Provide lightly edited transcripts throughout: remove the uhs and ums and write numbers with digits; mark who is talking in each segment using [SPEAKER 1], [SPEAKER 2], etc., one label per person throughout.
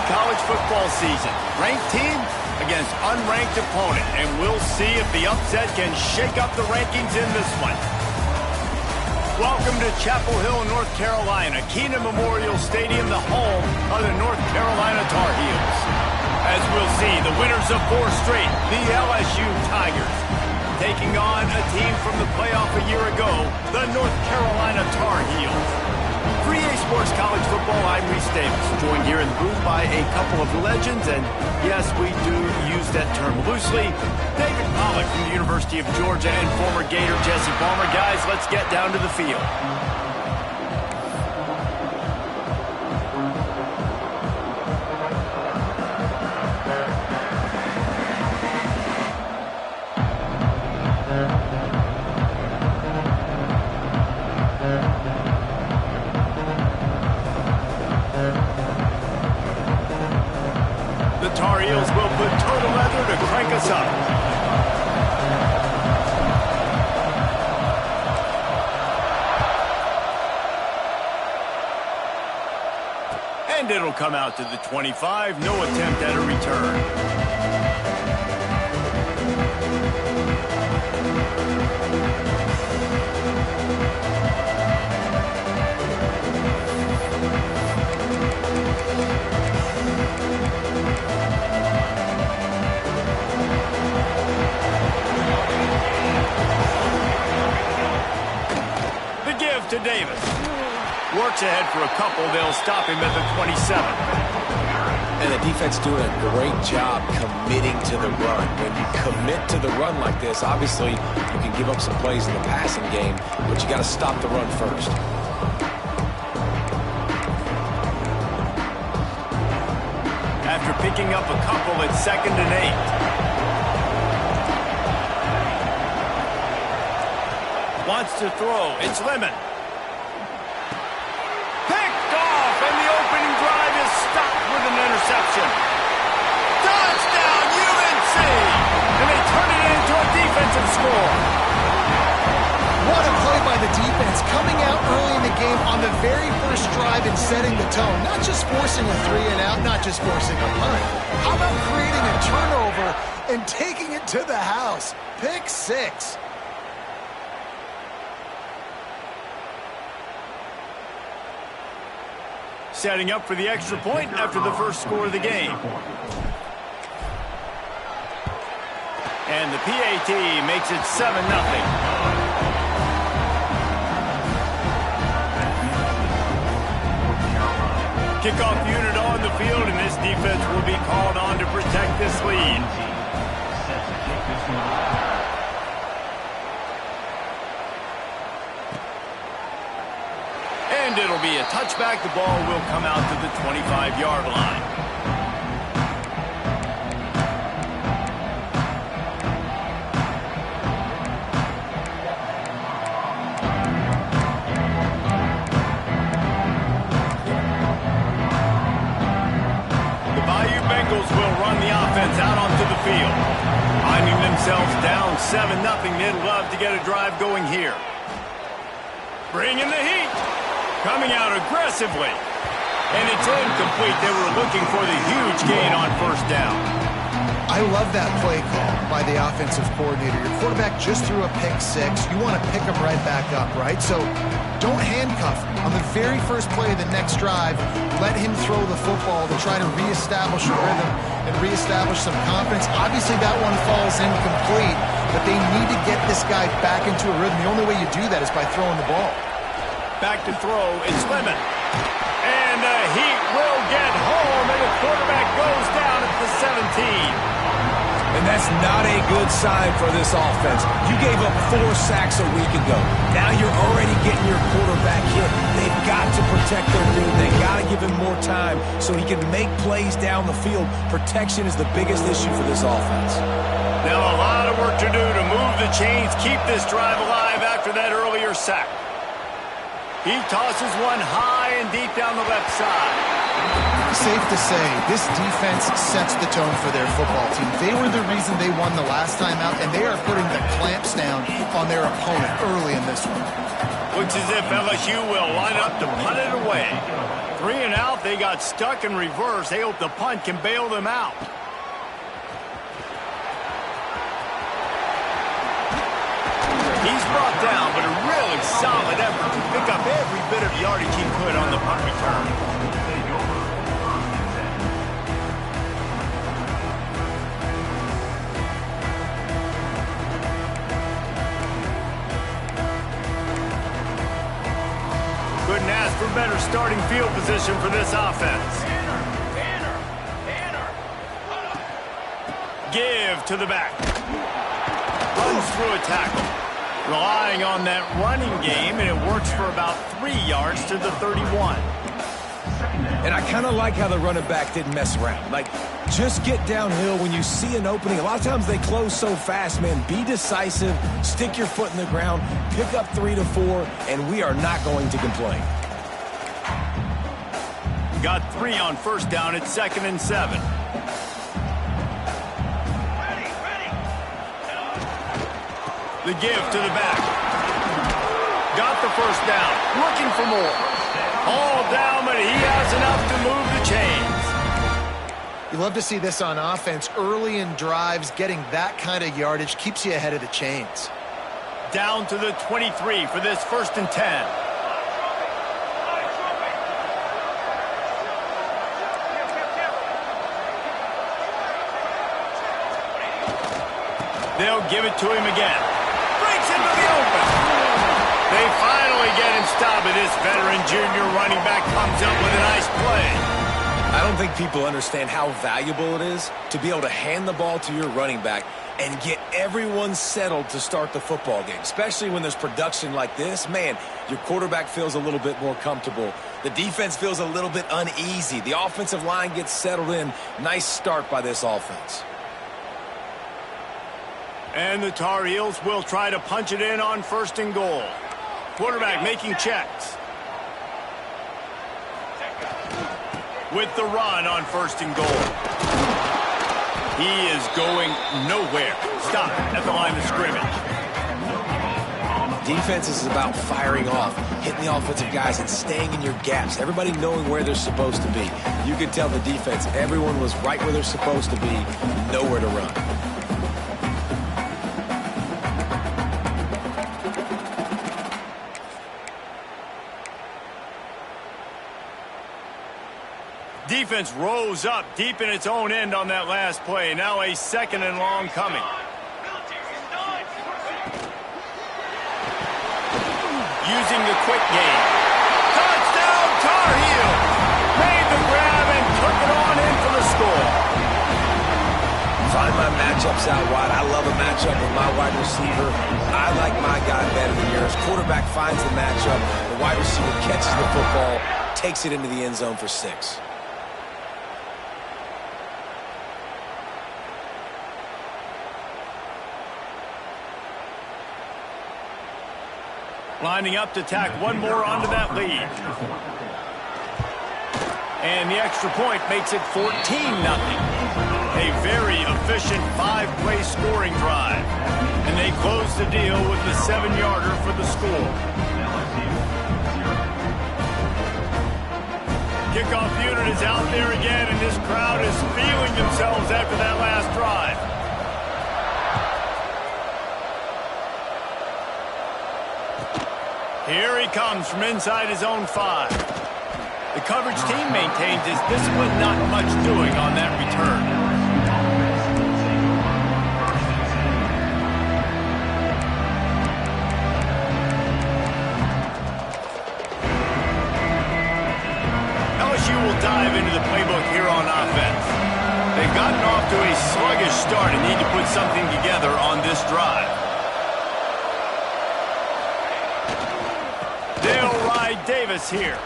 [SPEAKER 1] college football season. Ranked team against unranked opponent, and we'll see if the upset can shake up the rankings in this one. Welcome to Chapel Hill, North Carolina, Kenan Memorial Stadium, the home of the North Carolina Tar Heels. As we'll see, the winners of 4 straight, the LSU Tigers, taking on a team from the playoff a year ago, the North Carolina Tar Heels. For EA Sports College Football, I'm Reese Davis, joined here in the booth by a couple of legends, and yes, we do use that term loosely. David Pollack from the University of Georgia and former Gator Jesse Palmer. Guys, let's get down to the field. Tar Heels will put total leather to crank us up. And it'll come out to the 25. No attempt at a return. To Davis. Works ahead for a couple. They'll stop him at the 27.
[SPEAKER 2] And the defense doing a great job committing to the run. When you commit to the run like this, obviously you can give up some plays in the passing game, but you got to stop the run first.
[SPEAKER 1] After picking up a couple, it's 2nd and 8. Wants to throw. It's Lemon. Interception. Touchdown, UNC! And they turn it into a defensive score.
[SPEAKER 3] What a play by the defense, coming out early in the game on the very first drive and setting the tone. Not just forcing a 3-and-out, not just forcing a punt. How about creating a turnover and taking it to the house? Pick 6.
[SPEAKER 1] Setting up for the extra point after the first score of the game. And the PAT makes it 7-0. Kickoff unit on the field, and this defense will be called on to protect this lead. And it'll be a touchback. The ball will come out to the 25-yard line. The Bayou Bengals will run the offense out onto the field. Finding themselves down 7-0, they'd love to get a drive going here. Bring in the heat. Coming out aggressively. And it's incomplete. They were looking for the huge gain on first down.
[SPEAKER 3] I love that play call by the offensive coordinator. Your quarterback just threw a pick 6. You want to pick him right back up, right? So don't handcuff him. On the very first play of the next drive, let him throw the football to try to reestablish a rhythm and reestablish some confidence. Obviously, that one falls incomplete, but they need to get this guy back into a rhythm. The only way you do that is by throwing the ball.
[SPEAKER 1] Back to throw, it's Lemon. And the Heat will get home, and the quarterback goes down at the 17.
[SPEAKER 2] And that's not a good sign for this offense. You gave up 4 sacks a week ago. Now you're already getting your quarterback hit. They've got to protect their dude. They've got to give him more time so he can make plays down the field. Protection is the biggest issue for this offense.
[SPEAKER 1] Now a lot of work to do to move the chains, keep this drive alive after that earlier sack. He tosses one high and deep down the left side.
[SPEAKER 3] Safe to say, this defense sets the tone for their football team. They were the reason they won the last time out, and they are putting the clamps down on their opponent early in this one.
[SPEAKER 1] Looks as if LSU will line up to punt it away. 3 and out, they got stuck in reverse. They hope the punt can bail them out. He's brought down, but a really solid effort to pick up every bit of yardage he could on the punt return. Couldn't ask for better starting field position for this offense. Give to the back. Runs through a tackle. Relying on that running game, and it works for about 3 yards to the 31.
[SPEAKER 2] And I kind of like how the running back didn't mess around. Like, just get downhill when you see an opening. A lot of times they close so fast, man. Be decisive, stick your foot in the ground, pick up 3 to 4, and we are not going to complain.
[SPEAKER 1] Got 3 on first down at 2nd and 7. The give to the back. Got the first down. Looking for more. All down, but he has enough to move the chains.
[SPEAKER 3] You love to see this on offense. Early in drives, getting that kind of yardage keeps you ahead of the chains.
[SPEAKER 1] Down to the 23 for this 1st and 10. They'll give it to him again. Breaks into the open. They finally get him stopped, but this veteran junior running back comes up with a nice play.
[SPEAKER 2] I don't think people understand how valuable it is to be able to hand the ball to your running back and get everyone settled to start the football game, especially when there's production like this. Man, your quarterback feels a little bit more comfortable. The defense feels a little bit uneasy. The offensive line gets settled in. Nice start by this offense.
[SPEAKER 1] And the Tar Heels will try to punch it in on 1st and goal. Quarterback making checks. With the run on 1st and goal. He is going nowhere. Stop at the line of scrimmage.
[SPEAKER 2] Defense is about firing off, hitting the offensive guys and staying in your gaps. Everybody knowing where they're supposed to be. You could tell the defense, everyone was right where they're supposed to be, nowhere to run.
[SPEAKER 1] Defense rose up deep in its own end on that last play. Now a 2nd and long coming. Using the quick game. Touchdown, Tar Heels! Made the grab and took it on in for the score.
[SPEAKER 2] Find my matchups out wide. I love a matchup with my wide receiver. I like my guy better than yours. Quarterback finds the matchup. The wide receiver catches the football, takes it into the end zone for 6.
[SPEAKER 1] Lining up to tack one more onto that lead. And the extra point makes it 14-0. A very efficient 5-play scoring drive. And they close the deal with the 7-yarder for the score. Kickoff unit is out there again, and this crowd is feeling themselves after that last drive. Here he comes from inside his own 5. The coverage team maintains his discipline, not much doing on that return. LSU will dive into the playbook here on offense. They've gotten off to a sluggish start and need to put something together on this drive. They'll ride Davis here.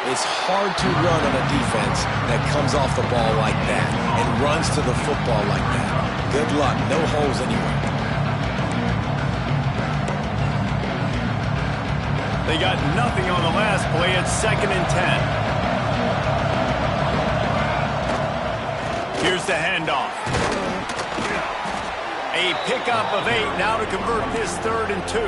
[SPEAKER 2] It's hard to run on a defense that comes off the ball like that and runs to the football like that. Good luck. No holes anywhere.
[SPEAKER 1] They got nothing on the last play at 2nd and 10. Here's the handoff. A pickup of 8 now to convert this 3rd and 2.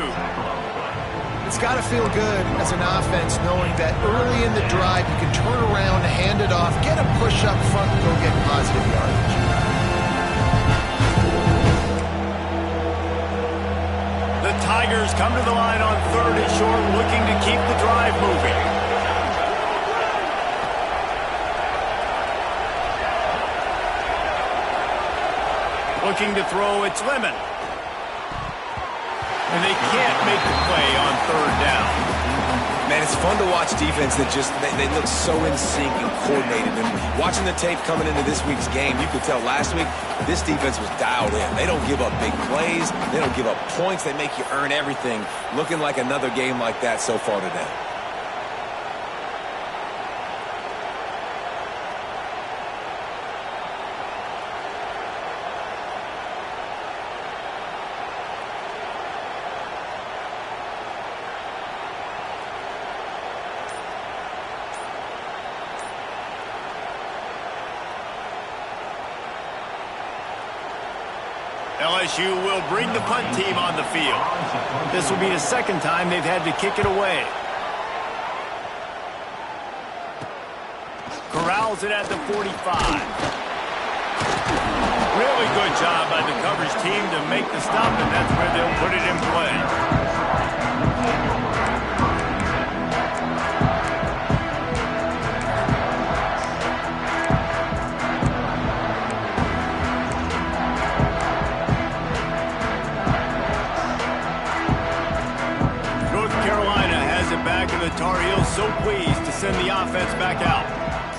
[SPEAKER 3] It's got to feel good as an offense knowing that early in the drive you can turn around, hand it off, get a push up front, and go get positive yardage.
[SPEAKER 1] The Tigers come to the line on 3rd and short, looking to keep the drive moving. Looking to throw, it's Lemon. And they can't make the play on 3rd down.
[SPEAKER 2] Man, it's fun to watch defense that just, they look so in sync and coordinated. And watching the tape coming into this week's game, you could tell last week this defense was dialed in. They don't give up big plays. They don't give up points. They make you earn everything. Looking like another game like that so far today.
[SPEAKER 1] LSU will bring the punt team on the field. This will be the 2nd time they've had to kick it away. Corrals it at the 45. Really good job by the coverage team to make the stop, and that's where they'll put it in play. The Tar Heels so pleased to send the offense back out.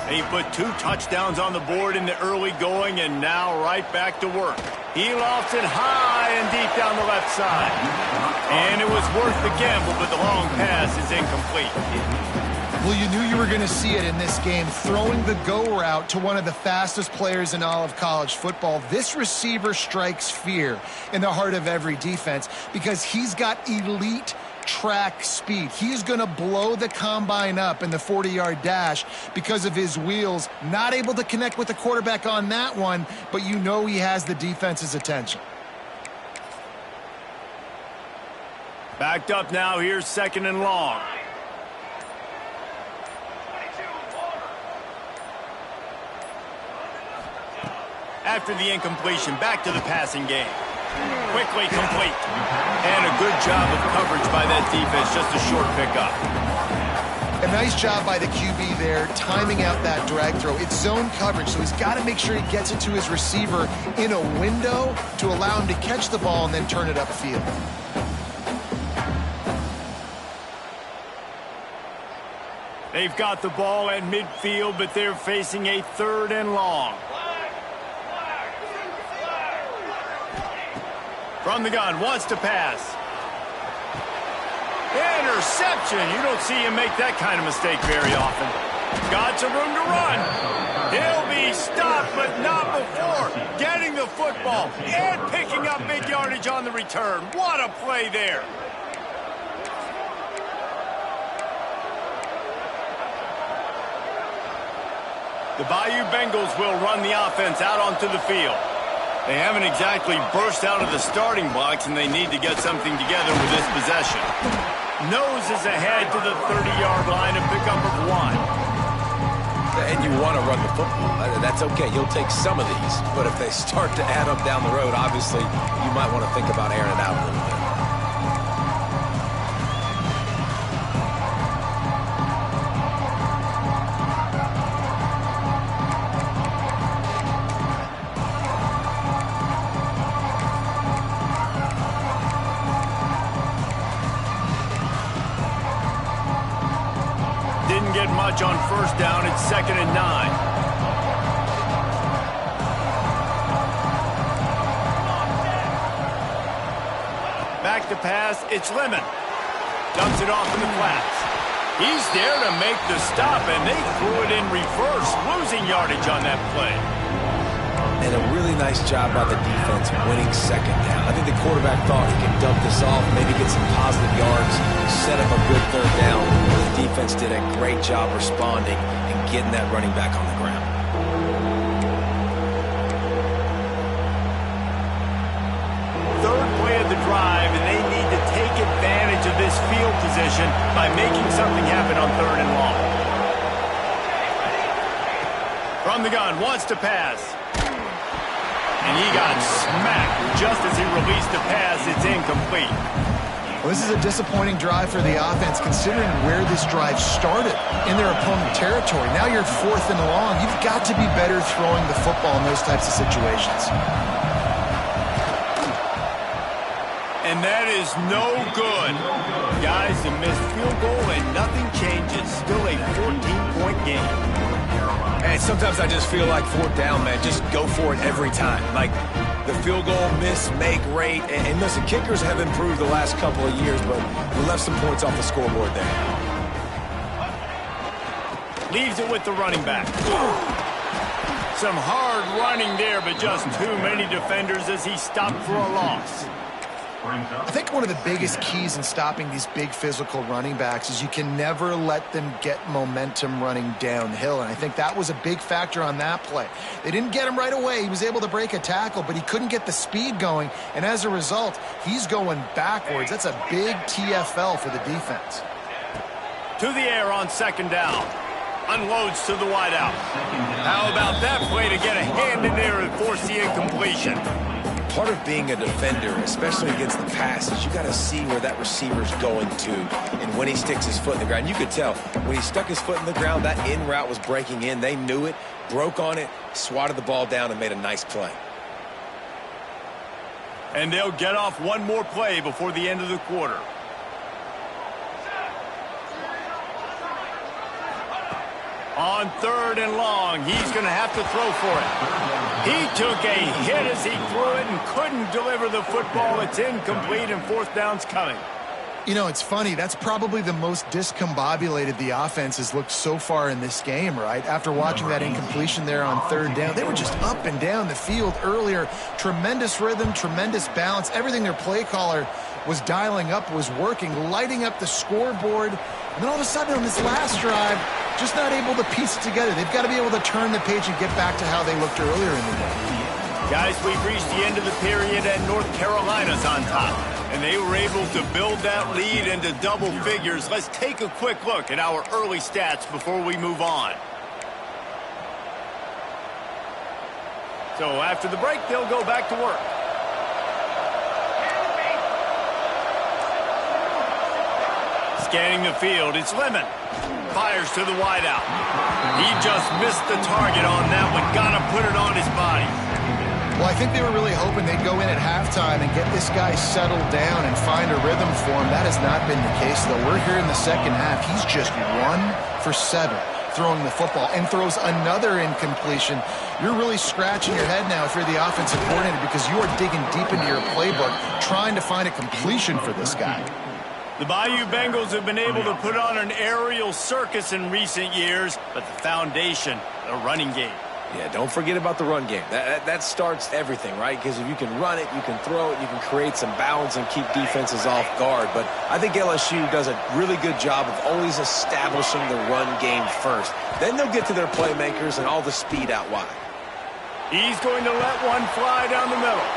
[SPEAKER 1] He put 2 touchdowns on the board in the early going, and now right back to work. He lofts it high and deep down the left side. And it was worth the gamble, but the long pass is incomplete.
[SPEAKER 3] Well, you knew you were going to see it in this game, throwing the go route to one of the fastest players in all of college football. This receiver strikes fear in the heart of every defense because he's got elite track speed. He's going to blow the combine up in the 40-yard dash because of his wheels. Not able to connect with the quarterback on that one, but you know he has the defense's attention.
[SPEAKER 1] Backed up now. Here's 2nd and long. After the incompletion, back to the passing game. Quickly complete. And a good job of coverage by that defense, just a short pickup.
[SPEAKER 3] A nice job by the QB there, timing out that drag throw. It's zone coverage, so he's got to make sure he gets it to his receiver in a window to allow him to catch the ball and then turn it upfield.
[SPEAKER 1] They've got the ball at midfield, but they're facing a 3rd and long. From the gun, wants to pass. Interception. You don't see him make that kind of mistake very often. Got some room to run. He'll be stopped, but not before getting the football and picking up big yardage on the return. What a play there. The Bayou Bengals will run the offense out onto the field. They haven't exactly burst out of the starting blocks, and they need to get something together with this possession. Noses ahead to the 30-yard line, a pickup of 1.
[SPEAKER 2] And you want to run the football. That's okay. You'll take some of these. But if they start to add up down the road, obviously, you might want to think about airing it out a little bit.
[SPEAKER 1] On 1st down, it's 2nd and 9. Back to pass, it's Lemon. Dumps it off in the flats. He's there to make the stop, and they threw it in reverse, losing yardage on that play.
[SPEAKER 2] And a really nice job by the defense winning 2nd down. I think the quarterback thought he could dump this off, maybe get some positive yards, set up a good 3rd down. The defense did a great job responding and getting that running back on the ground.
[SPEAKER 1] Third play of the drive, and they need to take advantage of this field position by making something happen on 3rd and long. From the gun, wants to pass. And he got smacked just as he released the pass. It's incomplete.
[SPEAKER 3] Well, this is a disappointing drive for the offense, considering where this drive started, in their opponent territory. Now you're 4th and long. You've got to be better throwing the football in those types of situations.
[SPEAKER 1] And that is no good. Guys, a missed field goal and nothing changes. Still a 14-point game.
[SPEAKER 2] And sometimes I just feel like 4th down, man, just go for it every time. Like the field goal miss, make rate. And listen, kickers have improved the last couple of years, but we left some points off the scoreboard there.
[SPEAKER 1] Leaves it with the running back. Some hard running there, but just too many defenders as he stopped for a loss.
[SPEAKER 3] I think one of the biggest keys in stopping these big physical running backs is you can never let them get momentum running downhill, and I think that was a big factor on that play. They didn't get him right away. He was able to break a tackle, but he couldn't get the speed going, and as a result, he's going backwards. That's a big TFL for the defense.
[SPEAKER 1] To the air on 2nd down. Unloads to the wideout. How about that play to get a hand in there and force the incompletion?
[SPEAKER 2] Part of being a defender, especially against the pass, is you got to see where that receiver's going to and when he sticks his foot in the ground. You could tell when he stuck his foot in the ground, that in route was breaking in. They knew it, broke on it, swatted the ball down, and made a nice play.
[SPEAKER 1] And they'll get off one more play before the end of the quarter. On 3rd and long, he's going to have to throw for it. He took a hit as he threw it and couldn't deliver the football. It's incomplete, and 4th down's coming.
[SPEAKER 3] You know, it's funny. That's probably the most discombobulated the offense has looked so far in this game, right? After watching that incompletion there on 3rd down, they were just up and down the field earlier. Tremendous rhythm, tremendous balance. Everything their play caller was dialing up was working, lighting up the scoreboard. And then all of a sudden on this last drive, just not able to piece it together. They've got to be able to turn the page and get back to how they looked earlier in the game.
[SPEAKER 1] Guys, we've reached the end of the period, and North Carolina's on top. And they were able to build that lead into double figures. Let's take a quick look at our early stats before we move on. So after the break, they'll go back to work. Scanning the field, it's Lemon. Fires to the wideout. He just missed the target on that one. Got to put it on his body.
[SPEAKER 3] Well, I think they were really hoping they'd go in at halftime and get this guy settled down and find a rhythm for him. That has not been the case, though. We're here in the second half. He's just 1 for 7 throwing the football and throws another incompletion. You're really scratching your head now if you're the offensive coordinator because you are digging deep into your playbook trying to find a completion for this guy.
[SPEAKER 1] The Bayou Bengals have been able to put on an aerial circus in recent years, but the foundation, the running game.
[SPEAKER 2] Yeah, don't forget about the run game. That starts everything, right? Because if you can run it, you can throw it, you can create some balance and keep defenses off guard. But I think LSU does a really good job of always establishing the run game first. Then they'll get to their playmakers and all the speed out wide.
[SPEAKER 1] He's going to let one fly down the middle.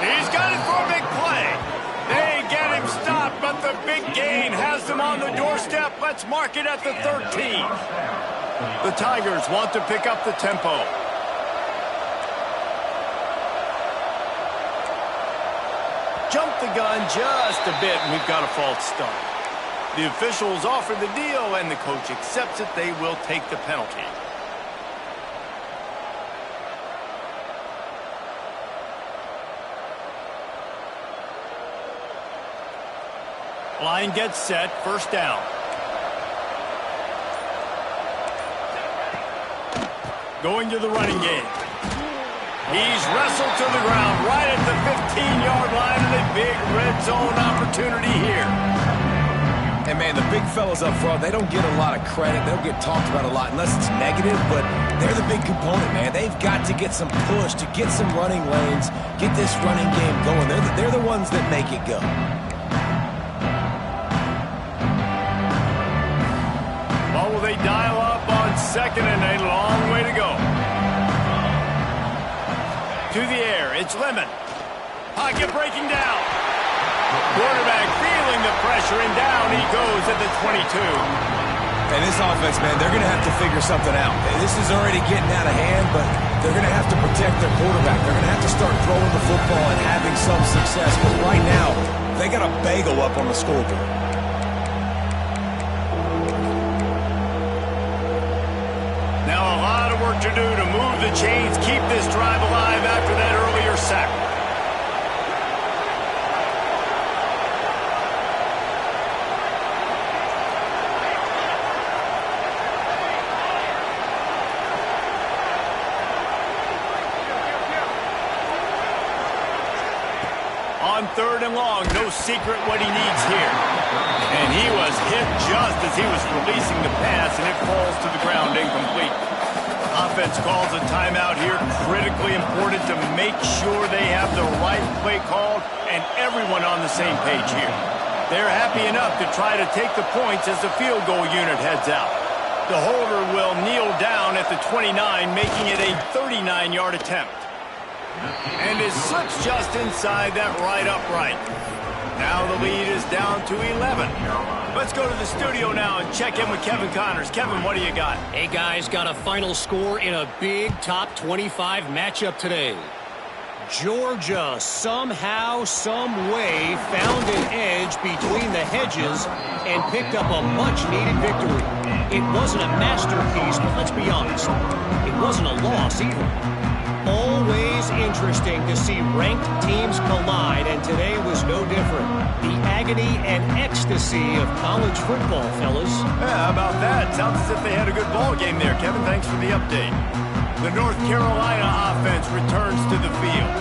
[SPEAKER 1] He's got it for a big play. They get him stopped, but the big gain has them on the doorstep. Let's mark it at the 13. The Tigers want to pick up the tempo. Jump the gun just a bit, and we've got a false start. The officials offer the deal, and the coach accepts it. They will take the penalty. Line gets set, 1st down. Going to the running game. He's wrestled to the ground right at the 15-yard line, and a big red zone opportunity here.
[SPEAKER 2] And, man, the big fellas up front, they don't get a lot of credit. They don't get talked about a lot unless it's negative, but they're the big component, man. They've got to get some push, to get some running lanes, get this running game going. They're the ones that make it go.
[SPEAKER 1] Well, will they dial up on 2nd and a long way to go? To the air, it's Lemon. Pocket breaking down. Quarterback feeling the pressure, and down he goes at the 22.
[SPEAKER 2] And this offense, man, they're going to have to figure something out. This is already getting out of hand, but they're going to have to protect their quarterback. They're going to have to start throwing the football and having some success, because right now, they got a bagel up on the scoreboard.
[SPEAKER 1] Now a lot of work to do to move the chains, keep this drive alive after that earlier sack. On 3rd and long, no secret what he needs here. And he was hit just as he was releasing the pass, and it falls to the ground incomplete. Offense calls a timeout here, critically important to make sure they have the right play called and everyone on the same page here. They're happy enough to try to take the points as the field goal unit heads out. The holder will kneel down at the 29, making it a 39-yard attempt. And it slips just inside that right upright. Now the lead is down to 11. Let's go to the studio now and check in with Kevin Connors. Kevin, what do you got?
[SPEAKER 4] Hey, guys, got a final score in a big top 25 matchup today. Georgia somehow, some way found an edge between the hedges and picked up a much-needed victory. It wasn't a masterpiece, but let's be honest, it wasn't a loss either. Always interesting to see ranked teams collide, and today was no different. The agony and ecstasy of college football, fellas.
[SPEAKER 1] Yeah, how about that? Sounds as if they had a good ball game there. Kevin, thanks for the update. The North Carolina offense returns to the field.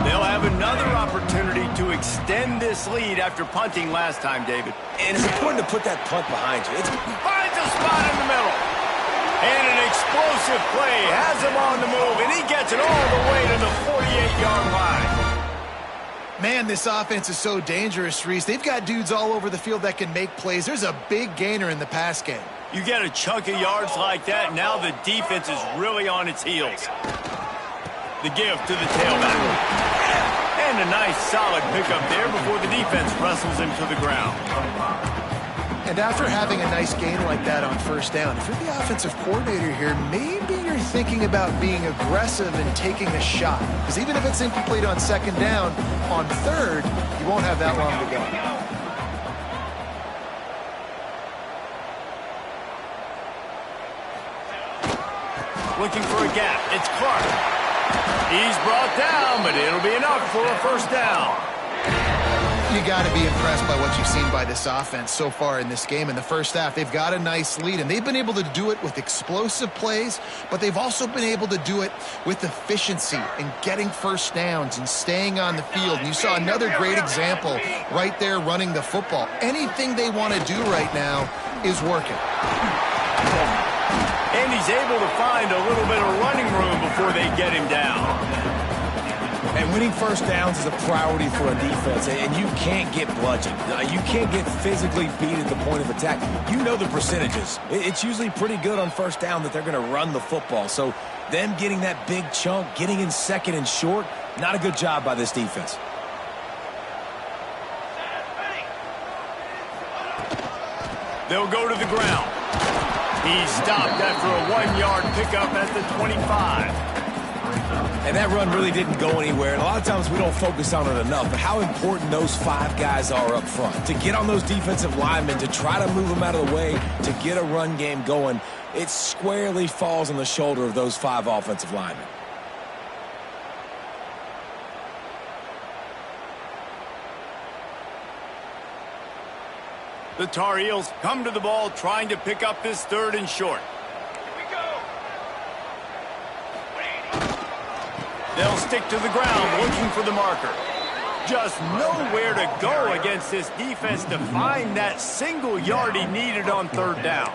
[SPEAKER 1] They'll have another opportunity to extend this lead after punting last time, David.
[SPEAKER 2] And it's important to put that punt behind you.
[SPEAKER 1] Finds a spot in the middle. And an explosive play has him on the move, and he gets it all the way to the 48-yard line.
[SPEAKER 3] Man, this offense is so dangerous, Reese. They've got dudes all over the field that can make plays. There's a big gainer in the pass game.
[SPEAKER 1] You get a chunk of yards like that, now the defense is really on its heels. The give to the tailback. And a nice solid pickup there before the defense wrestles him to the ground.
[SPEAKER 3] And after having a nice gain like that on 1st down, if you're the offensive coordinator here, maybe you're thinking about being aggressive and taking a shot. Because even if it's incomplete on 2nd down, on 3rd, you won't have that long to go.
[SPEAKER 1] Looking for a gap. It's Clark. He's brought down, but it'll be enough for a 1st down.
[SPEAKER 3] You got to be impressed by what you've seen by this offense so far in this game. In the 1st half, they've got a nice lead, and they've been able to do it with explosive plays, but they've also been able to do it with efficiency and getting 1st downs and staying on the field. And you saw another great example right there running the football. Anything they want to do right now is working.
[SPEAKER 1] And he's able to find a little bit of running room before they get him down.
[SPEAKER 2] And winning 1st downs is a priority for a defense, and you can't get bludgeoned. You can't get physically beat at the point of attack. You know the percentages. It's usually pretty good on 1st down that they're going to run the football. So them getting that big chunk, getting in 2nd and short, not a good job by this defense.
[SPEAKER 1] They'll go to the ground. He's stopped after a 1-yard pickup at the 25.
[SPEAKER 2] And that run really didn't go anywhere. And a lot of times we don't focus on it enough. But how important those 5 guys are up front. To get on those defensive linemen, to try to move them out of the way, to get a run game going, it squarely falls on the shoulder of those 5 offensive linemen.
[SPEAKER 1] The Tar Heels come to the ball trying to pick up this 3rd and short. They'll stick to the ground looking for the marker. Just nowhere to go against this defense to find that single yard he needed on 3rd down.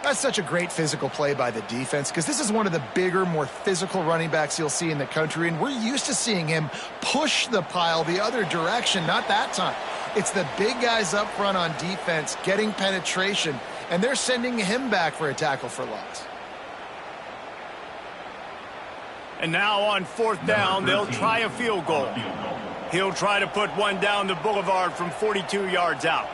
[SPEAKER 3] That's such a great physical play by the defense, because this is one of the bigger, more physical running backs you'll see in the country, and we're used to seeing him push the pile the other direction. Not that time. It's the big guys up front on defense getting penetration, and they're sending him back for a tackle for loss. And
[SPEAKER 1] now on 4th down, they'll try a field goal. He'll try to put one down the boulevard from 42 yards out.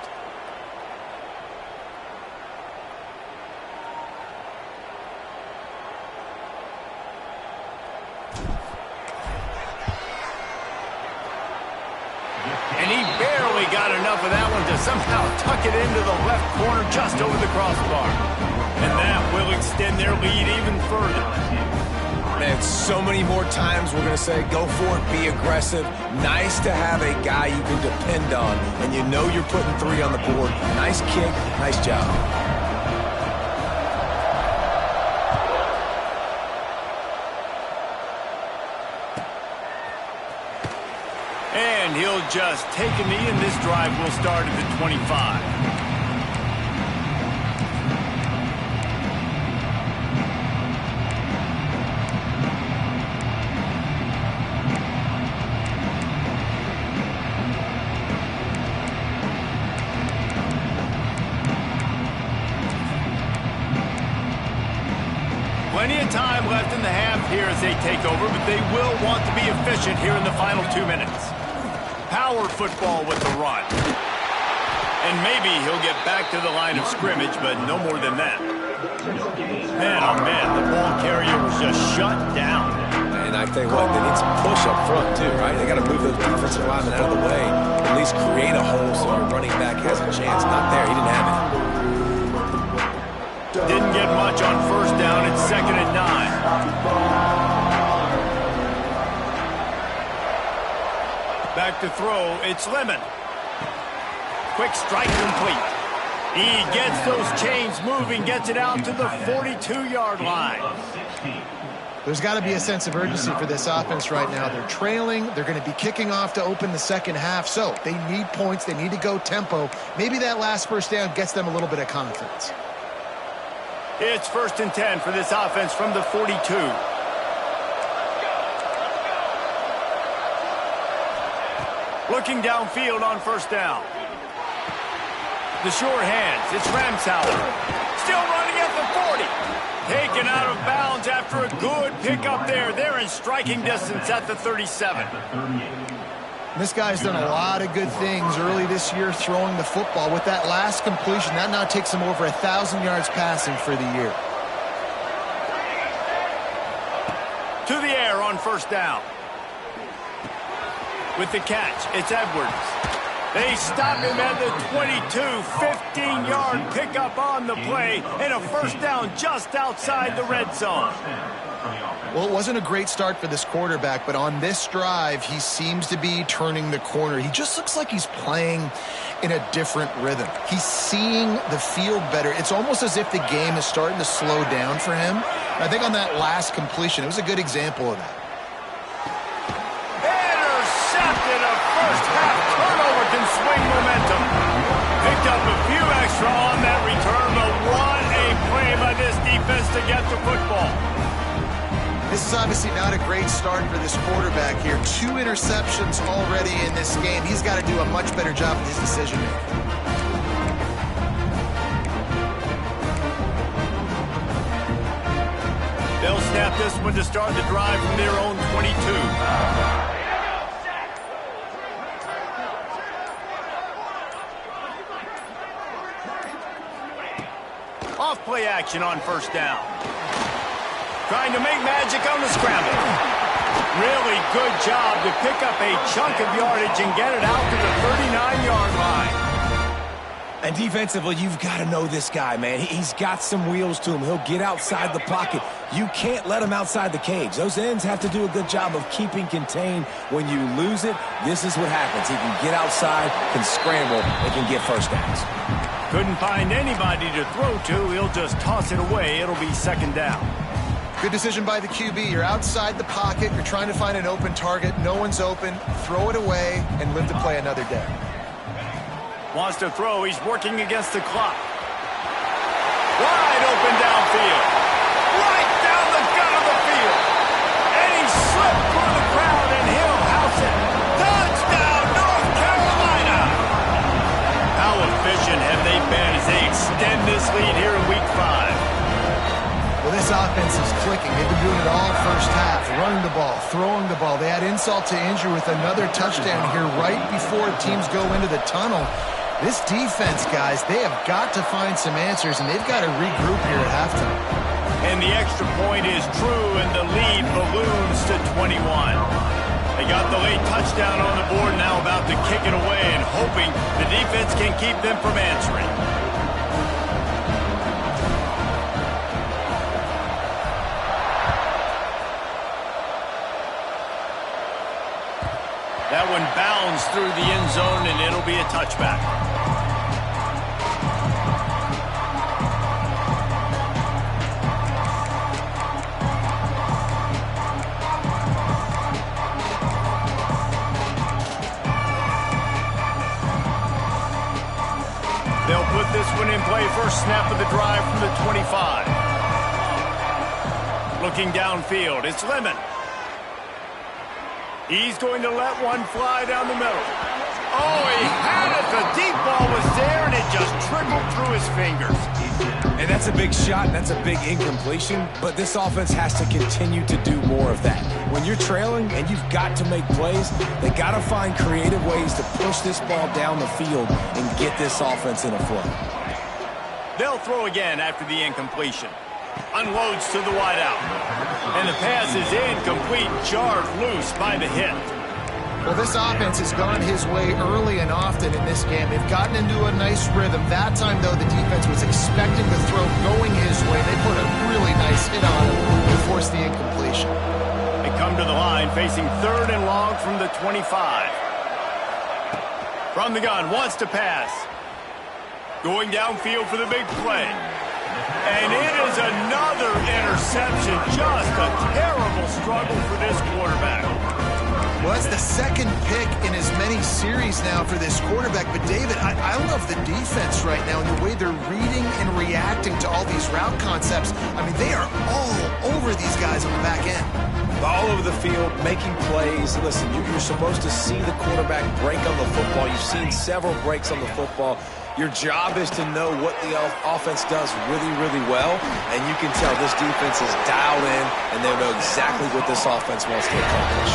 [SPEAKER 1] And he barely got enough of that one to somehow tuck it into the left corner just over the crossbar. And that will extend their lead even further.
[SPEAKER 2] Man, so many more times we're going to say, go for it, be aggressive. Nice to have a guy you can depend on, and you know you're putting 3 on the board. Nice kick, nice job.
[SPEAKER 1] And he'll just take a knee, and this drive will start at the 25. Plenty of time left in the half here as they take over, but they will want to be efficient here in the final 2 minutes. Power football with the run. And maybe he'll get back to the line of scrimmage, but no more than that. Man, oh man, the ball carrier was just shut down.
[SPEAKER 2] And I tell you what, they need some push up front too, right? They got to move those defensive linemen out of the way, at least create a hole so your running back has a chance. Not there, he didn't have it.
[SPEAKER 1] Didn't get much on first down. It's 2nd and 9. Back to throw. It's Lemon. Quick strike complete. He gets those chains moving, gets it out to the 42-yard line.
[SPEAKER 3] There's got to be a sense of urgency for this offense right now. They're trailing. They're going to be kicking off to open the second half. So they need points. They need to go tempo. Maybe that last first down gets them a little bit of confidence.
[SPEAKER 1] It's 1st and 10 for this offense from the 42. Looking downfield on first down. The sure hands. It's Ramsauer. Still running at the 40. Taken out of bounds after a good pickup there. They're in striking distance at the 37.
[SPEAKER 3] This guy's done a lot of good things early this year throwing the football. With that last completion, that now takes him over 1,000 yards passing for the year.
[SPEAKER 1] To the air on first down. With the catch, it's Edwards. They stop him at the 22, 15-yard pickup on the play, and a first down just outside the red zone.
[SPEAKER 3] Well, it wasn't a great start for this quarterback, but on this drive, he seems to be turning the corner. He just looks like he's playing in a different rhythm. He's seeing the field better. It's almost as if the game is starting to slow down for him. And I think on that last completion, it was a good example of that.
[SPEAKER 1] Intercepted. A first-half turnover can swing momentum. Picked up a few extra on that return, but what a play by this defense to get the football.
[SPEAKER 3] This is obviously not a great start for this quarterback here. 2 interceptions already in this game. He's got to do a much better job with his decision-making.
[SPEAKER 1] They'll snap this one to start the drive from their own 22. Off play action on first down. Trying to make magic on the scramble. Really good job to pick up a chunk of yardage and get it out to the 39-yard line.
[SPEAKER 2] And defensively, you've got to know this guy, man. He's got some wheels to him. He'll get outside the pocket. You can't let him outside the cage. Those ends have to do a good job of keeping contained. When you lose it, this is what happens. He can get outside, can scramble, and can get first downs.
[SPEAKER 1] Couldn't find anybody to throw to. He'll just toss it away. It'll be second down.
[SPEAKER 3] Good decision by the QB. You're outside the pocket. You're trying to find an open target. No one's open. Throw it away and live to play another day.
[SPEAKER 1] Wants to throw. He's working against the clock. Wide open downfield. Right down the gut of the field. And he slipped through the crowd, and he'll house it. Touchdown, North Carolina. How efficient have they been as they extend this lead here in Week 5?
[SPEAKER 3] Well, this This offense is clicking. They've been doing it all first half, running the ball, throwing the ball. They add insult to injury with another touchdown here right before teams go into the tunnel. This defense, guys, they have got to find some answers, and they've got to regroup here at halftime.
[SPEAKER 1] And the extra point is true, and the lead balloons to 21. They got the late touchdown on the board, now about to kick it away and hoping the defense can keep them from answering. That one bounds through the end zone, and it'll be a touchback. They'll put this one in play. First snap of the drive from the 25. Looking downfield, it's Lemon. He's going to let one fly down the middle. Oh, he had it. The deep ball was there, and it just trickled through his fingers.
[SPEAKER 2] And that's a big shot, and that's a big incompletion, but this offense has to continue to do more of that. When you're trailing and you've got to make plays, they got to find creative ways to push this ball down the field and get this offense in a flow.
[SPEAKER 1] They'll throw again after the incompletion. Unloads to the wideout. And the pass is incomplete, jarred loose by the hit.
[SPEAKER 3] Well, this offense has gone his way early and often in this game. They've gotten into a nice rhythm. That time, though, the defense was expecting the throw going his way. They put a really nice hit on him to force the incompletion.
[SPEAKER 1] They come to the line facing 3rd and long from the 25. From the gun, wants to pass. Going downfield for the big play. And it is another interception. Just a terrible struggle for this quarterback.
[SPEAKER 3] Well, that's the second pick in as many series now for this quarterback. But, David, I love the defense right now and the way they're reading and reacting to all these route concepts. I mean, they are all over these guys on the back end.
[SPEAKER 2] All over the field, making plays. Listen, you're supposed to see the quarterback break on the football. You've seen several breaks on the football. Your job is to know what the offense does really, really well, and you can tell this defense is dialed in, and they know exactly what this offense wants to accomplish.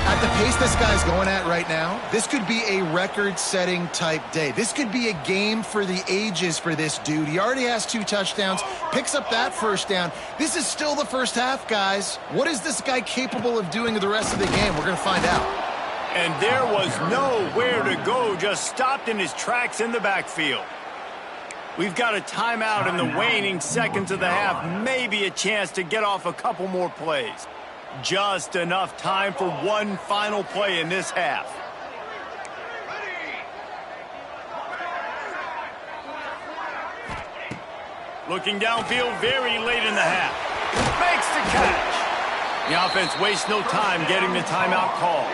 [SPEAKER 3] At the pace this guy's going at right now, this could be a record-setting type day. This could be a game for the ages for this dude. He already has 2 touchdowns, picks up that first down. This is still the first half, guys. What is this guy capable of doing the rest of the game? We're going to find out.
[SPEAKER 1] And there was nowhere to go, just stopped in his tracks in the backfield. We've got a timeout in the waning seconds of the half, maybe a chance to get off a couple more plays. Just enough time for one final play in this half. Looking downfield very late in the half. Makes the catch. The offense wastes no time getting the timeout call.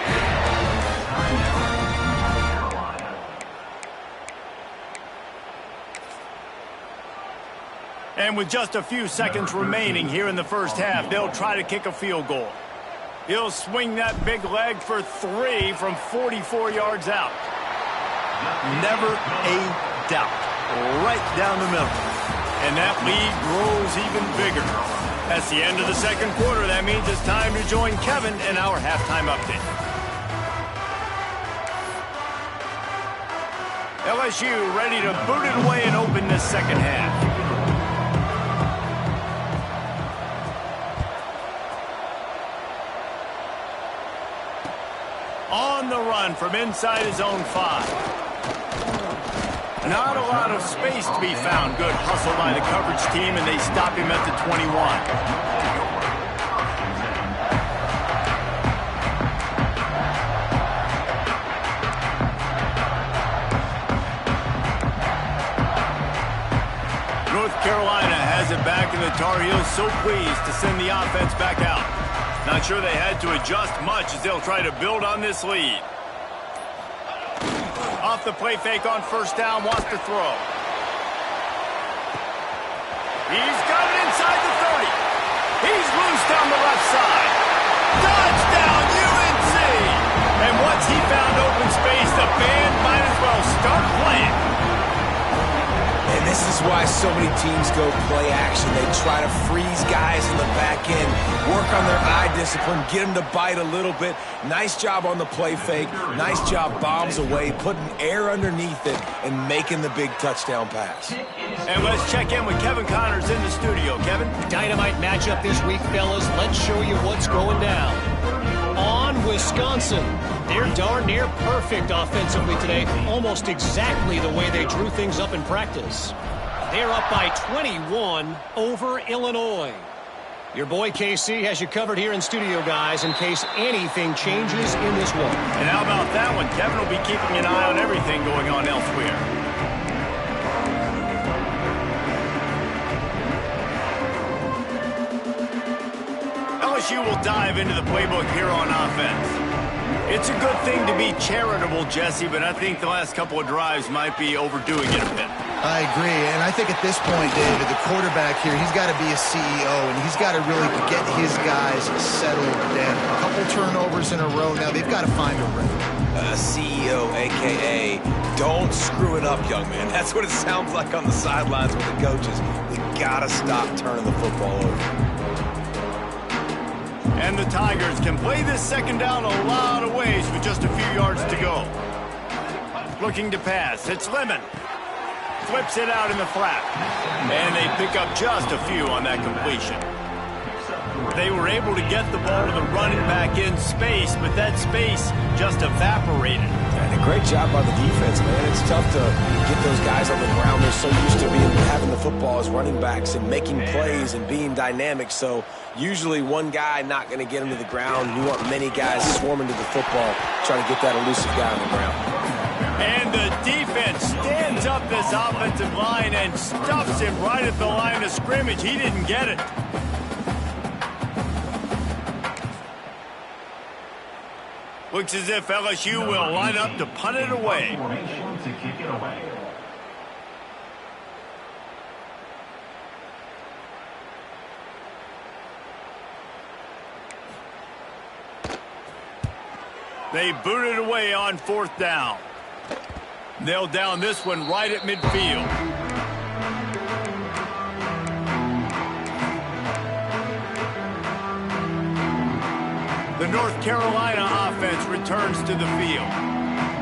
[SPEAKER 1] And with just a few seconds remaining here in the first half, they'll try to kick a field goal. He'll swing that big leg for 3 from 44 yards out. Never a doubt. Right down the middle. And that lead grows even bigger. That's the end of the second quarter. That means it's time to join Kevin in our halftime update. LSU ready to boot it away and open this second half. On the run from inside his own 5. Not a lot of space to be found. Good hustle by the coverage team, and they stop him at the 21. North Carolina has it back, and the Tar Heels so pleased to send the offense back out. Not sure they had to adjust much as they'll try to build on this lead. Off the play fake on first down, wants to throw. He's got it inside the 30. He's loose down the left side. Touchdown, UNC! And once he found open space, the band might as well start playing.
[SPEAKER 2] And This is why so many teams go play action. They try to freeze guys in the back end, work on their eye discipline, get them to bite a little bit. Nice job on the play fake. Nice job bombs away, putting air underneath it, and making the big touchdown pass.
[SPEAKER 1] And let's check in with Kevin Connors in the studio. Kevin?
[SPEAKER 4] Dynamite matchup this week, fellas. Let's show you what's going down. On Wisconsin, they're darn near perfect offensively today, almost exactly the way they drew things up in practice. They're up by 21 over Illinois. Your boy KC has you covered here in studio, guys, in case anything changes in this one.
[SPEAKER 1] And how about that one? Kevin will be keeping an eye on everything going on elsewhere. LSU will dive into the playbook here on offense. It's a good thing to be charitable, Jesse, but I think the last couple of drives might be overdoing it a bit.
[SPEAKER 3] I agree, and I think at this point, David, the quarterback here, he's got to be a CEO, and he's got to really get his guys settled down. A couple turnovers in a row now. They've got to find a rhythm.
[SPEAKER 2] CEO, a.k.a. don't screw it up, young man. That's what it sounds like on the sidelines with the coaches. We got to stop turning the football over.
[SPEAKER 1] And the Tigers can play this second down a lot of ways with just a few yards to go. Looking to pass. It's Lemon. Flips it out in the flat. And they pick up just a few on that completion. They were able to get the ball to the running back in space, but that space just evaporated.
[SPEAKER 2] And a great job by the defense, man. It's tough to get those guys on the ground. They're so used to having the football as running backs and making plays and being dynamic. So usually one guy not going to get him to the ground. You want many guys swarming to the football, trying to get that elusive guy on the ground.
[SPEAKER 1] And the defense stands up this offensive line and stuffs him right at the line of scrimmage. He didn't get it. Looks as if LSU will line up to punt it away. They boot it away on fourth down. They'll down this one right at midfield. The North Carolina offense returns to the field.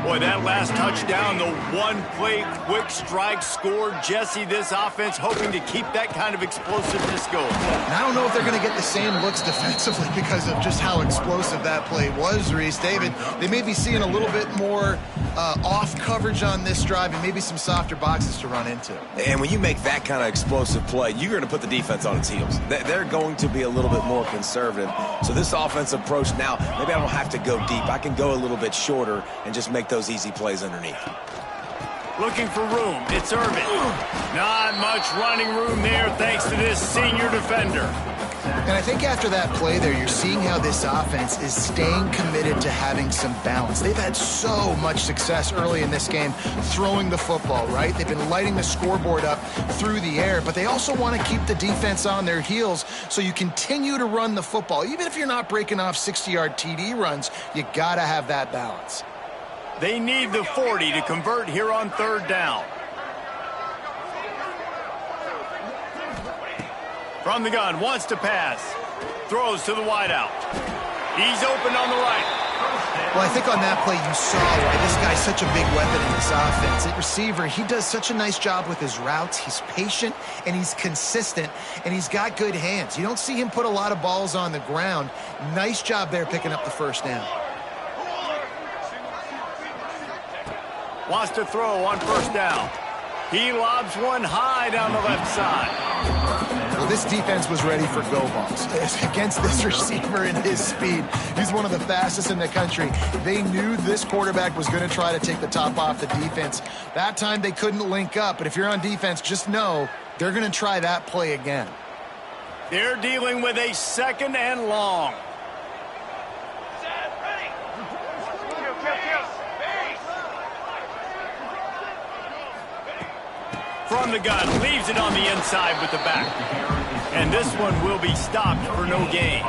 [SPEAKER 1] Boy, that last touchdown, the one-play quick strike score. Jesse, this offense hoping to keep that kind of explosiveness going.
[SPEAKER 3] And I don't know if they're going to get the same looks defensively because of just how explosive that play was, Reese. David, they may be seeing a little bit more off coverage on this drive and maybe some softer boxes to run into.
[SPEAKER 2] And when you make that kind of explosive play, you're going to put the defense on its heels. They're going to be a little bit more conservative. So this offensive approach now, maybe I don't have to go deep. I can go a little bit shorter and just make those easy plays underneath.
[SPEAKER 1] Looking for room. It's Irvin. Not much running room there thanks to this senior defender.
[SPEAKER 3] And I think after that play there, you're seeing how this offense is staying committed to having some balance. They've had so much success early in this game throwing the football, right? They've been lighting the scoreboard up through the air, but they also want to keep the defense on their heels so you continue to run the football. Even if you're not breaking off 60-yard TD runs, you got to have that balance.
[SPEAKER 1] They need the 40 to convert here on third down. From the gun, wants to pass. Throws to the wideout. He's open on the right.
[SPEAKER 3] Well, I think on that play you saw why this guy's such a big weapon in this offense. At receiver, he does such a nice job with his routes. He's patient, and he's consistent, and he's got good hands. You don't see him put a lot of balls on the ground. Nice job there picking up the first down.
[SPEAKER 1] Wants to throw on first down. He lobs one high down the left side.
[SPEAKER 3] Well, this defense was ready for go balls against this receiver and his speed. He's one of the fastest in the country. They knew this quarterback was going to try to take the top off the defense. That time they couldn't link up, but if you're on defense, just know they're going to try that play again.
[SPEAKER 1] They're dealing with a second and long. From the gun, leaves it on the inside with the back. And this one will be stopped for no gain.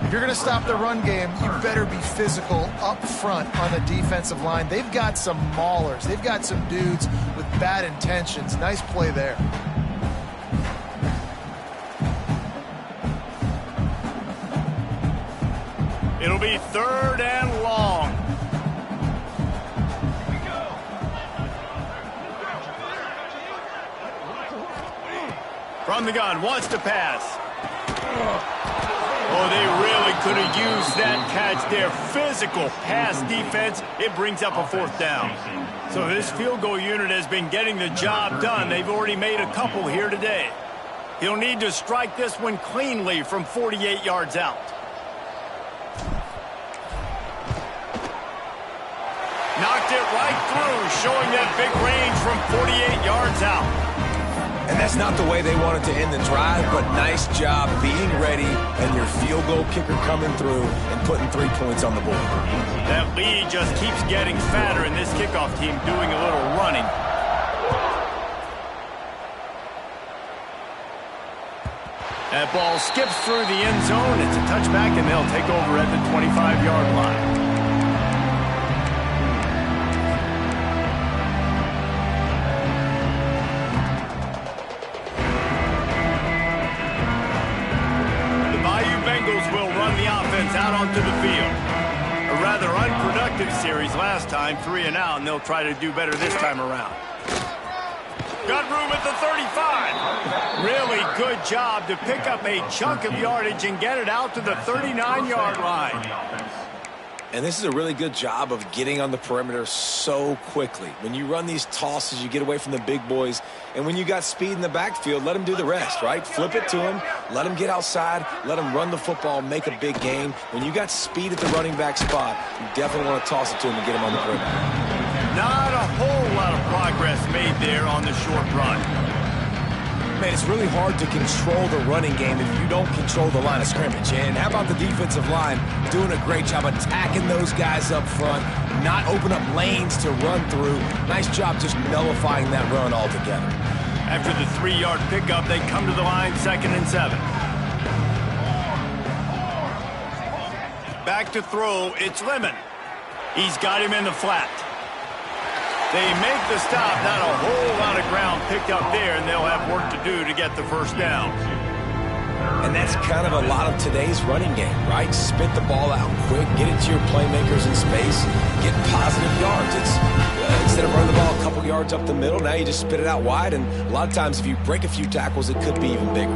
[SPEAKER 3] If you're going to stop the run game, you better be physical up front on the defensive line. They've got some maulers. They've got some dudes with bad intentions. Nice play there.
[SPEAKER 1] It'll be 3rd and long. From the gun, wants to pass. Oh, they really could have used that catch there. Physical pass defense. It brings up a 4th down. So this field goal unit has been getting the job done. They've already made a couple here today. He'll need to strike this one cleanly from 48 yards out. Knocked it right through, showing that big range from 48 yards out.
[SPEAKER 2] And that's not the way they wanted to end the drive, but nice job being ready and your field goal kicker coming through and putting 3 points on the board.
[SPEAKER 1] That lead just keeps getting fatter, and this kickoff team doing a little running. That ball skips through the end zone. It's a touchback, and they'll take over at the 25-yard line. Will run the offense out onto the field. A rather unproductive series last time, 3 and out, and they'll try to do better this time around. Got room at the 35. Really good job to pick up a chunk of yardage and get it out to the 39-yard line.
[SPEAKER 2] And this is a really good job of getting on the perimeter so quickly. When you run these tosses, you get away from the big boys. And when you got speed in the backfield, let them do the rest, right? Flip it to them, let them get outside, let them run the football, make a big gain. When you got speed at the running back spot, you definitely want to toss it to them and get them on the perimeter.
[SPEAKER 1] Not a whole lot of progress made there on the short run.
[SPEAKER 2] Man, it's really hard to control the running game if you don't control the line of scrimmage. And how about the defensive line doing a great job attacking those guys up front, not open up lanes to run through. Nice job just nullifying that run altogether.
[SPEAKER 1] After the 3-yard pickup, they come to the line 2nd and 7. Back to throw, it's Lemon. He's got him in the flat. They make the stop, not a whole lot of ground picked up there, and they'll have work to do to get the 1st down.
[SPEAKER 2] And that's kind of a lot of today's running game, right? Spit the ball out quick, get it to your playmakers in space, get positive yards. It's instead of running the ball a couple yards up the middle, now you just spit it out wide, and a lot of times if you break a few tackles, it could be even bigger.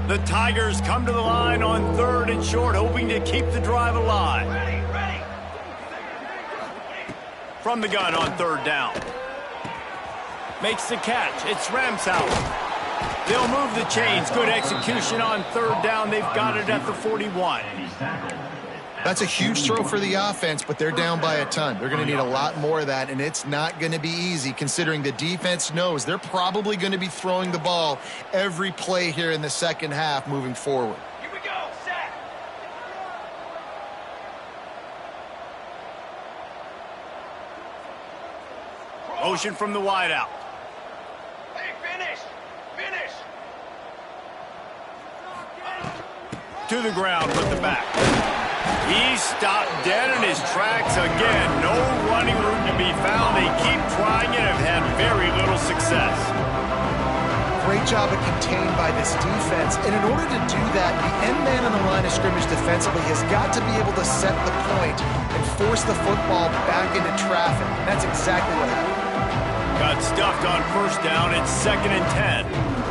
[SPEAKER 1] The Tigers come to the line on 3rd and short, hoping to keep the drive alive. From the gun on 3rd down. Makes the catch. It's Ramsauer. They'll move the chains. Good execution on 3rd down. They've got it at the 41.
[SPEAKER 3] That's a huge throw for the offense, but they're down by a ton. They're going to need a lot more of that, and it's not going to be easy considering the defense knows they're probably going to be throwing the ball every play here in the second half moving forward.
[SPEAKER 1] Here we go. Set. Motion from the wideout. Hey, finish! Finish! To the ground with the back. He stopped dead in his tracks again. No running room to be found. They keep trying it and have had very little success.
[SPEAKER 3] Great job of contained by this defense. And in order to do that, the end man on the line of scrimmage defensively has got to be able to set the point and force the football back into traffic. And that's exactly what happened.
[SPEAKER 1] Got stuffed on 1st down. It's 2nd and 10.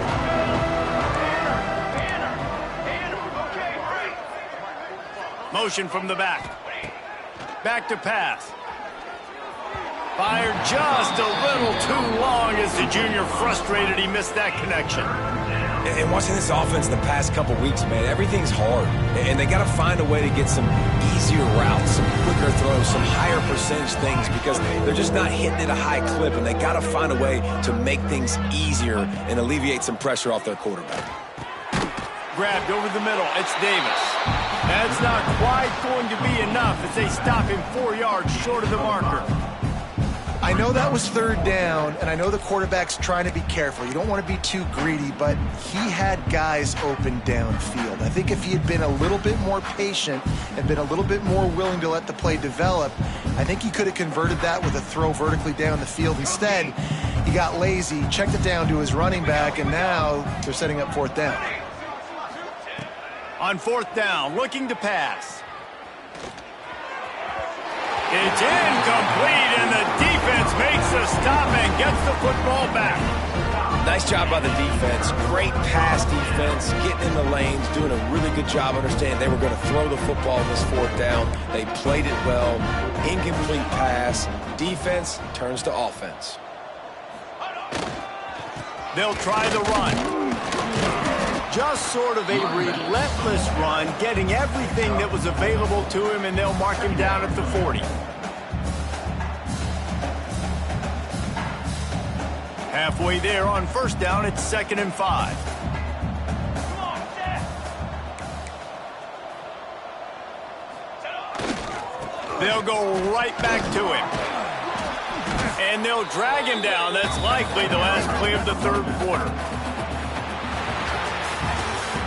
[SPEAKER 1] Motion from the back. Back to pass. Fired just a little too long as the junior frustrated. He missed that connection.
[SPEAKER 2] And watching this offense the past couple weeks, man, everything's hard. And they got to find a way to get some easier routes, some quicker throws, some higher percentage things because they're just not hitting at a high clip. And they got to find a way to make things easier and alleviate some pressure off their quarterback.
[SPEAKER 1] Grabbed over the middle. It's Davis. That's not quite going to be enough as they stop him 4 yards short of the marker.
[SPEAKER 3] I I know that was third down, and I know the quarterback's trying to be careful. You don't want to be too greedy, but he had guys open downfield. I think if he had been a little bit more patient and been a little bit more willing to let the play develop, I think he could have converted that with a throw vertically down the field. Instead, he got lazy, checked it down to his running back, and now they're setting up fourth down.
[SPEAKER 1] On fourth down, looking to pass. It's incomplete, and the defense makes the stop and gets the football back.
[SPEAKER 2] Nice job by the defense. Great pass defense, getting in the lanes, doing a really good job understanding they were going to throw the football on this fourth down. They played it well. Incomplete pass. Defense turns to offense.
[SPEAKER 1] They'll try the run. Just sort of a relentless run, getting everything that was available to him, and they'll mark him down at the 40. Halfway there on first down, it's 2nd and 5. They'll go right back to him. And they'll drag him down. That's likely the last play of the third quarter.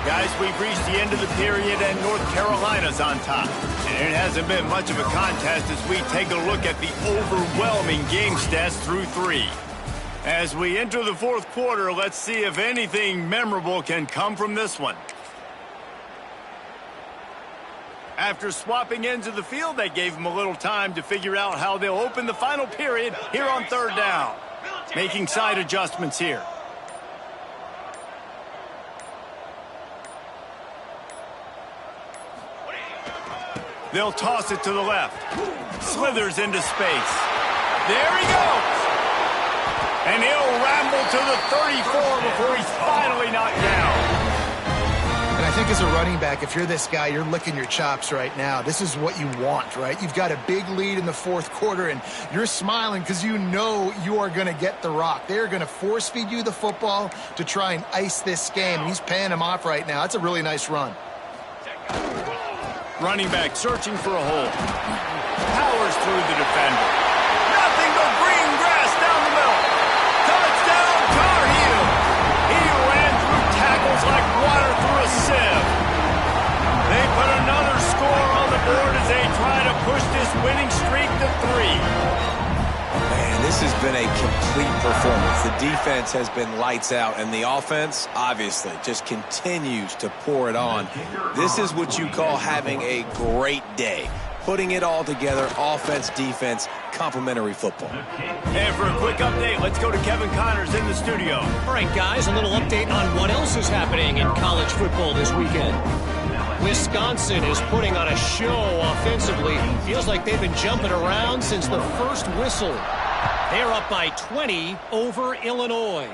[SPEAKER 1] Guys, we've reached the end of the period, and North Carolina's on top. And it hasn't been much of a contest as we take a look at the overwhelming game stats through 3. As we enter the fourth quarter, let's see if anything memorable can come from this one. After swapping ends of the field, they gave them a little time to figure out how they'll open the final period here on third down. Making side adjustments here. They'll toss it to the left. Slithers into space. There he goes. And he'll ramble to the 34 before he's finally knocked down.
[SPEAKER 3] And I think as a running back, if you're this guy, you're licking your chops right now. This is what you want, right? You've got a big lead in the fourth quarter, and you're smiling because you know you are going to get the rock. They're going to force feed you the football to try and ice this game. He's paying him off right now. That's a really nice run.
[SPEAKER 1] Running back searching for a hole. Powers through the defender. Nothing but green grass down the middle. Touchdown, Tar Heel. He ran through tackles like water through a sieve. They put another score on the board as they try to push this winning streak to 3.
[SPEAKER 2] Man, this has been a complete performance. The defense has been lights out, and the offense, obviously, just continues to pour it on. This is what you call having a great day. Putting it all together, offense, defense, complementary football.
[SPEAKER 1] And for a quick update, let's go to Kevin Connors in the studio.
[SPEAKER 4] All right, guys, a little update on what else is happening in college football this weekend. Wisconsin is putting on a show offensively. Feels like they've been jumping around since the first whistle. They're up by 20 over Illinois.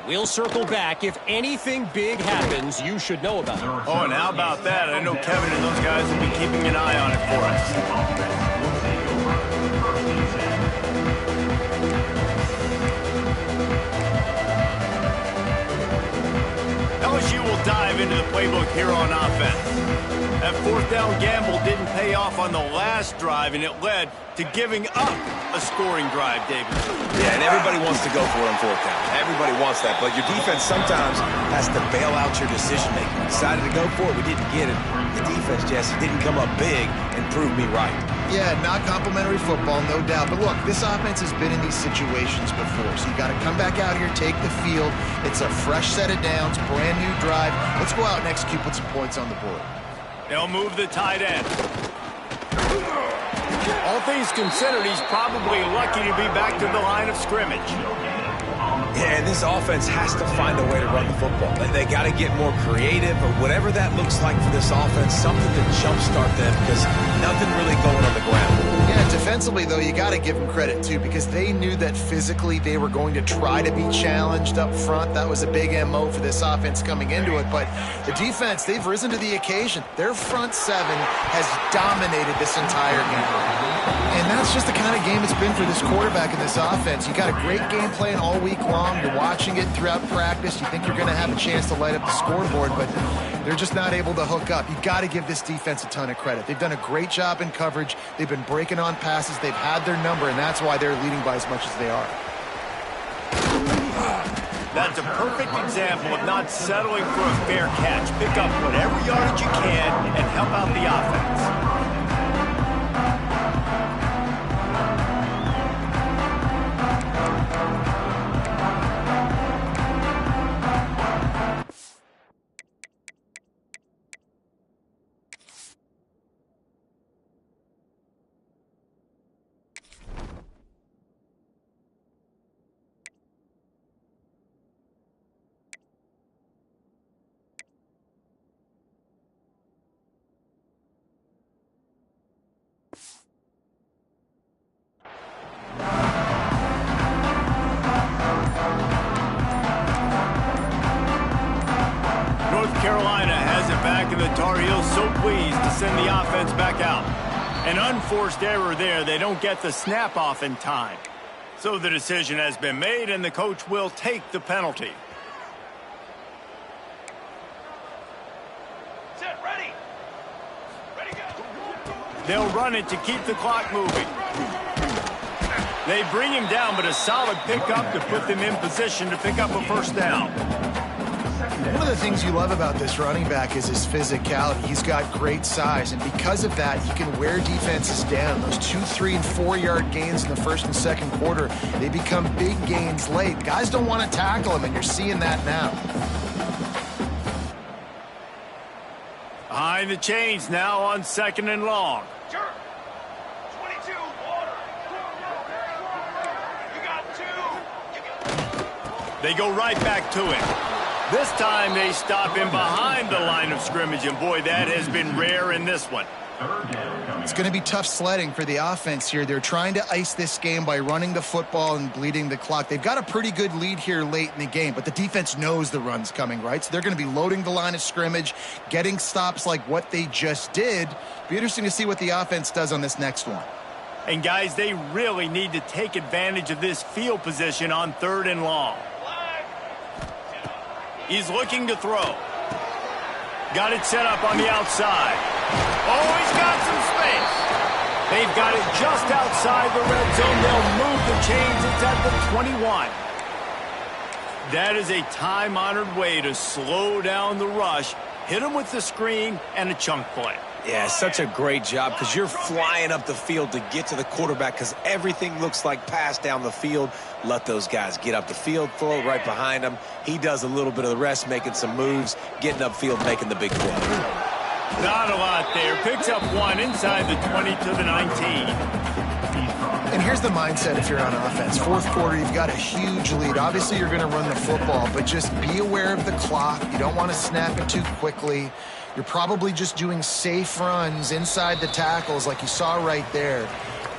[SPEAKER 4] We'll circle back. If anything big happens, you should know about it.
[SPEAKER 1] Oh, and how about that? I know Kevin and those guys will be keeping an eye on it for us. LSU will dive into the playbook here on offense. That fourth down gamble didn't pay off on the last drive, and it led to giving up a scoring drive, David.
[SPEAKER 2] Yeah, and everybody wants to go for it on fourth down. Everybody wants that, but your defense sometimes has to bail out your decision-making. Decided to go for it, we didn't get it. The defense, Jesse, didn't come up big and prove me right.
[SPEAKER 3] Yeah, not complimentary football, no doubt. But look, this offense has been in these situations before, so you got to come back out here, take the field. It's a fresh set of downs, brand new drive. Let's go out and execute, put some points on the board.
[SPEAKER 1] They'll move the tight end. All things considered, he's probably lucky to be back to the line of scrimmage.
[SPEAKER 2] Yeah, and this offense has to find a way to run the football. They got to get more creative, or whatever that looks like for this offense, something to jumpstart them, because nothing really going on the ground.
[SPEAKER 3] Yeah, defensively, though, you got to give them credit, too, because they knew that physically they were going to try to be challenged up front. That was a big MO for this offense coming into it. But the defense, they've risen to the occasion. Their front seven has dominated this entire game. And that's just the kind of game it's been for this quarterback in this offense. You got a great game plan all week long. You're watching it throughout practice. You think you're going to have a chance to light up the scoreboard, but they're just not able to hook up. You got to give this defense a ton of credit. They've done a great job in coverage. They've been breaking on passes. They've had their number, and that's why they're leading by as much as they are.
[SPEAKER 1] That's a perfect example of not settling for a fair catch. Pick up whatever yardage you can and help out the offense. Carolina has it back, and the Tar Heels so pleased to send the offense back out. An unforced error there. They don't get the snap off in time. So the decision has been made, and the coach will take the penalty.
[SPEAKER 5] Set, ready. Ready, go.
[SPEAKER 1] They'll run it to keep the clock moving. They bring him down, but a solid pickup to put them in position to pick up a first down.
[SPEAKER 3] One of the things you love about this running back is his physicality. He's got great size, and because of that, he can wear defenses down. Those 2, 3, and 4-yard gains in the first and second quarter, they become big gains late. Guys don't want to tackle him, and you're seeing that now.
[SPEAKER 1] Behind the chains now on 2nd and long.
[SPEAKER 5] Sure. 22, water. You got 2.
[SPEAKER 1] They go right back to it. This time they stop him behind the line of scrimmage, and boy, that has been rare in this one.
[SPEAKER 3] It's going to be tough sledding for the offense here. They're trying to ice this game by running the football and bleeding the clock. They've got a pretty good lead here late in the game, but the defense knows the run's coming, right? So they're going to be loading the line of scrimmage, getting stops like what they just did. Be interesting to see what the offense does on this next one.
[SPEAKER 1] And guys, they really need to take advantage of this field position on 3rd and long. He's looking to throw. Got it set up on the outside. Oh, he's got some space. They've got it just outside the red zone. They'll move the chains. It's at the 21. That is a time-honored way to slow down the rush, hit him with the screen, and a chunk play.
[SPEAKER 2] Yeah, such a great job because you're flying up the field to get to the quarterback because everything looks like pass down the field. Let those guys get up the field, throw it right behind him. He does a little bit of the rest, making some moves, getting upfield, making the big play.
[SPEAKER 1] Not a lot there. Picks up one inside the 20 to the 19.
[SPEAKER 3] And here's the mindset if you're on offense. 4th quarter, you've got a huge lead. Obviously, you're going to run the football, but just be aware of the clock. You don't want to snap it too quickly. You're probably just doing safe runs inside the tackles like you saw right there.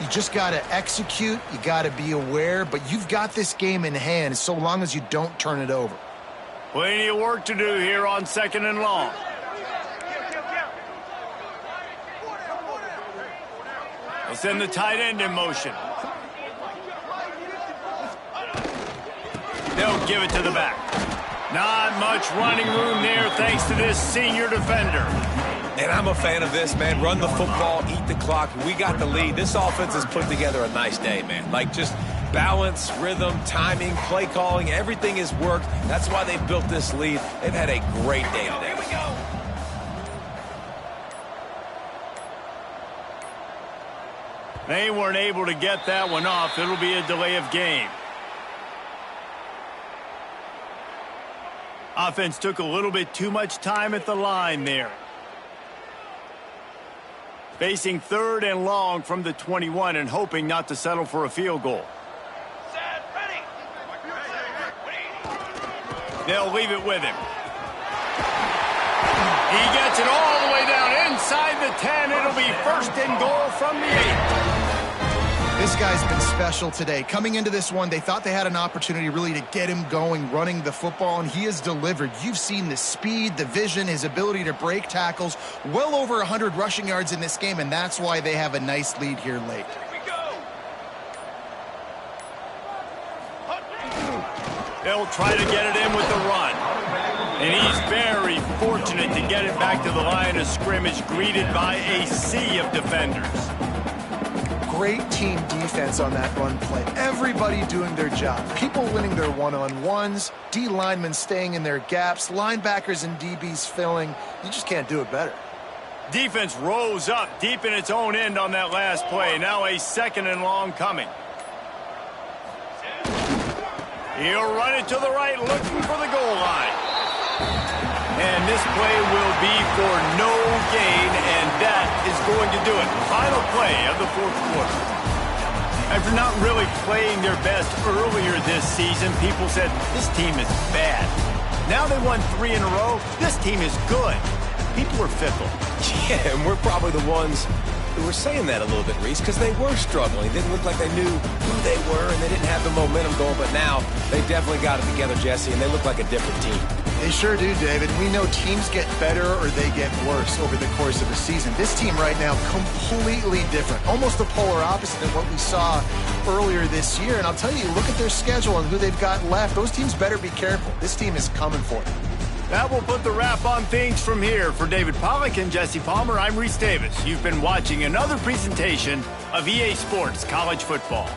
[SPEAKER 3] You just got to execute. You got to be aware, but you've got this game in hand so long as you don't turn it over.
[SPEAKER 1] Plenty of work to do here on 2nd and long. They'll send the tight end in motion. They'll give it to the back. Not much running room there thanks to this senior defender.
[SPEAKER 2] And I'm a fan of this, man. Run the football, eat the clock. We got the lead. This offense has put together a nice day, man. Like just balance, rhythm, timing, play calling, everything has worked. That's why they've built this lead. They've had a great day today.
[SPEAKER 5] Here we go.
[SPEAKER 1] They weren't able to get that one off. It'll be a delay of game. Offense took a little bit too much time at the line there. Facing 3rd and long from the 21 and hoping not to settle for a field goal.
[SPEAKER 5] Set, ready.
[SPEAKER 1] They'll leave it with him. He gets it all the way down inside the 10. It'll be 1st and goal from the 8.
[SPEAKER 3] This guy's been special today. Coming into this one, they thought they had an opportunity really to get him going, running the football, and he has delivered. You've seen the speed, the vision, his ability to break tackles, well over 100 rushing yards in this game, and that's why they have a nice lead here late.
[SPEAKER 5] Here we
[SPEAKER 1] They'll try to get it in with the run. And he's very fortunate to get it back to the line of scrimmage, greeted by a sea of defenders.
[SPEAKER 3] Great team defense on that run play. Everybody doing their job. People winning their one-on-ones, D linemen staying in their gaps, linebackers and DBs filling. You just can't do it better.
[SPEAKER 1] Defense rose up deep in its own end on that last play. Now a 2nd and long coming. He'll run it to the right, looking for the goal line. And this play will be for no gain, and that is going to do it. Final play of the 4th quarter. After not really playing their best earlier this season, people said, this team is bad. Now they won 3 in a row. This team is good. People are fickle.
[SPEAKER 2] Yeah, and we're probably the ones who were saying that a little bit, Reese, because they were struggling. It didn't look like they knew who they were, and they didn't have the momentum going. But now they definitely got it together, Jesse, and they look like a different team.
[SPEAKER 3] They sure do, David. We know teams get better or they get worse over the course of a season. This team right now, completely different. Almost the polar opposite of what we saw earlier this year. And I'll tell you, look at their schedule and who they've got left. Those teams better be careful. This team is coming for them.
[SPEAKER 1] That will put the wrap on things from here. For David Pollack and Jesse Palmer, I'm Reese Davis. You've been watching another presentation of EA Sports College Football.